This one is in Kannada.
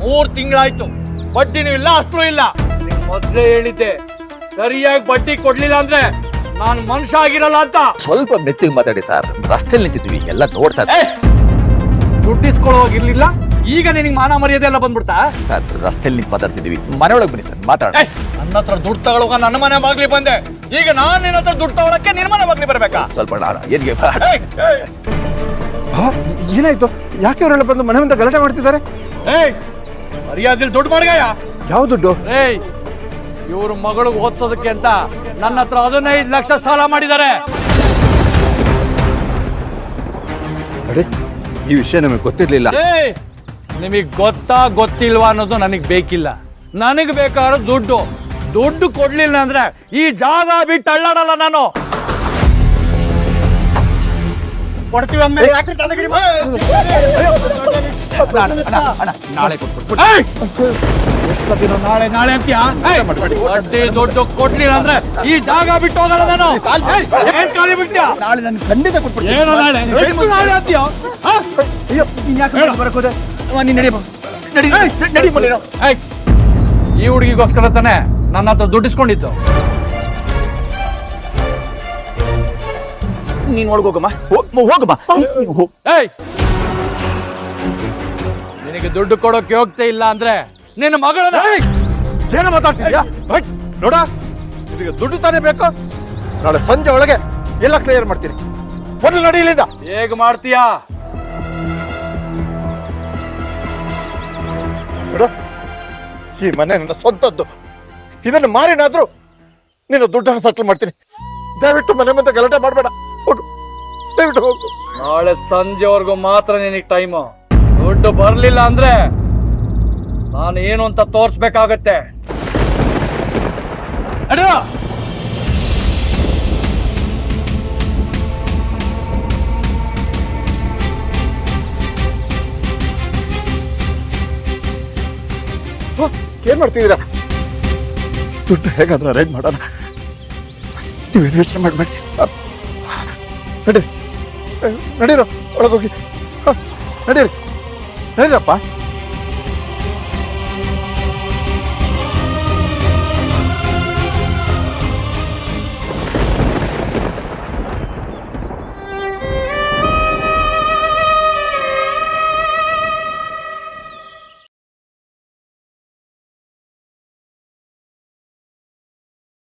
3 ತಿಂಗಳಾಯ್ತು, ಬಡ್ಡಿನೂ ಇಲ್ಲ, ಅಸ್ಲು ಇಲ್ಲ. ಮೊದ್ಲೇ ಹೇಳಿದ್ದೆ, ಸರಿಯಾಗಿ ಬಡ್ಡಿ ಕೊಡ್ಲಿಲ್ಲ ಅಂದ್ರೆ ನಾನು ಮನುಷ್ಯ ಆಗಿರಲ್ಲ ಅಂತ. ಸ್ವಲ್ಪ ಮೆತ್ತಿಗೆ ಮಾತಾಡಿ ಸರ್, ರಸ್ತೆಯಲ್ಲಿ ನಿಂತಿದ್ವಿ, ಎಲ್ಲ ನೋಡ್ತಾ ದುಡ್ಡು ಇಸ್ಕೊಳ್ಳೋಗಿರ್ಲಿಲ್ಲ, ಈಗ ನಿನಗೆ ಮಾನ ಮರ್ಯಾದೆ ಎಲ್ಲ ಬಂದ್ಬಿಡ್ತಾ? ಸರ್ ರಸ್ತೆಯಲ್ಲಿ ನಿಂತು ಮಾತಾಡ್ತಿದ್ವಿ, ಮನೆಯೊಳಗೆ ಬನ್ನಿ ಸರ್ ಮಾತಾಡ. ನನ್ನ ಹತ್ರ ದುಡ್ಡು ತಗೊಳಗ ನನ್ನ ಮನೆ ಬಾಗ್ಲಿ ಬಂದೆ, ಈಗ ನಾನ್ ನಿನ್ನ ಹತ್ರ ದುಡ್ಡು ತಗೊಳಕ್ಕೆ ನಿನ್ ಮನೆ ಬಾಗ್ಲಿ ಬರ್ಬೇಕಾ? ಸ್ವಲ್ಪ ಏನಿಗೆ ಏನಾಯ್ತು? ಯಾಕೆ ಅವರೆಲ್ಲ ಬಂದು ಮನೆ ಮುಂದೆ ಗಲಾಟೆ ಮಾಡ್ತಿದ್ದಾರೆ? ಮರ್ಯಾದಿಲ್ ದುಡ್ಡು ಮಾಡ್ಗಯ. ಯಾವ ದುಡ್ಡು? ಇವ್ರ ಮಗಳಿಗೆ ಓದ್ಸೋದಕ್ಕೆ ಅಂತ ನನ್ನ ಹತ್ರ 15 ಲಕ್ಷ ಸಾಲ ಮಾಡಿದ್ದಾರೆ. ಈ ವಿಷಯ ನಮಗೆ ಗೊತ್ತಿರ್ಲಿಲ್ಲ. ನಿಮಗ್ ಗೊತ್ತಾ ಗೊತ್ತಿಲ್ವಾ ಅನ್ನೋದು ನನಗ್ ಬೇಕಿಲ್ಲ. ನನಗ್ ಬೇಕಾದ್ರೂ ದುಡ್ಡು ಕೊಡ್ಲಿಲ್ಲ ಅಂದ್ರೆ ಈ ಜಾಗ ಬಿಟ್ಟು ಅಳ್ಳಾಡಲ್ಲ ನಾನು. ನಾಳೆ ಕೊಟ್ಬಿಟ್ಟು ನಾಳೆ ನಾಳೆ ಅಂತೀಯ? ಬಡ್ಡಿ ದುಡ್ಡು ಕೊಡ್ಲಿಲ್ಲ ಅಂದ್ರೆ ಈ ಜಾಗ ಬಿಟ್ಟು ಹೋಗಲ್ಲ ನಾನು. ಏನ್ ಖಾಲಿ ಬಿಡ್ತೀಯ? ನಾಳೆ ನಾನು ಖಂಡಿತ ಕೊಟ್ಬಿಡ್ತೀನಿ. ಏನು ನಾಳೆ? ಎಷ್ಟು ನಾಳೆ ಅಂತೀಯ? ಈ ಹುಡುಗಿಗೋಸ್ಕರ ತಾನೆ ನನ್ನ ಹತ್ರ ದುಡ್ಡು ಇಸ್ಕೊಂಡಿತ್ತು. ನೀನ್ ಒಳಗೋಗಮ್ಮ, ಹೋಗಮ್ಮ. ನಿನಗೆ ದುಡ್ಡು ಕೊಡೋಕೆ ಹೋಗ್ತಾ ಇಲ್ಲ ಅಂದ್ರೆ ನಿನ್ನ ಮಗಳನ್ನ ಏನು ಮಾತಾಡ್ತಿದ್ಯಾ? ನೋಡ, ನಿನಗೆ ದುಡ್ಡು ತಾನೇ ಬೇಕು. ನಾಳೆ ಸಂಜೆ ಒಳಗೆ ಎಲ್ಲ ಕ್ಲಿಯರ್ ಮಾಡ್ತೀನಿ. ಮೊದಲು ನಡೀಲಿಂದ. ಹೇಗ್ ಮಾಡ್ತೀಯಾ? ನೋಡು, ಈ ಮನೆ ನನ್ನ ಸ್ವಂತದ್ದು. ಇದನ್ನು ಮಾರಿನಾದ್ರೂ ನೀನು ದುಡ್ಡನ್ನು ಸೆಟ್ಲ್ ಮಾಡ್ತೀನಿ. ದಯವಿಟ್ಟು ಮನೆ ಮುಂದೆ ಗಲಾಟೆ ಮಾಡಬೇಡ. ಹೋಗು, ದಯವಿಟ್ಟು ಹೋಗು. ನಾಳೆ ಸಂಜೆವರೆಗೂ ಮಾತ್ರ ನಿನಗೆ ಟೈಮು. ದುಡ್ಡು ಬರ್ಲಿಲ್ಲ ಅಂದ್ರೆ ನಾನು ಏನು ಅಂತ ತೋರ್ಸ್ಬೇಕಾಗತ್ತೆ. ಏನ್ ಮಾಡ್ತಿದ್ದೀರಾ? ದುಡ್ಡು ಹೇಗಾದ್ರೂ ಅರೇಂಜ್ ಮಾಡೋಣ. ನೀವೇನು ಯೋಚನೆ ಮಾಡಬೇಡಿ. ನಡೀರಿ, ನಡೀರೋ, ಒಳಗೋಗಿ ನಡೀರಿ, ನಡೀರಪ್ಪ.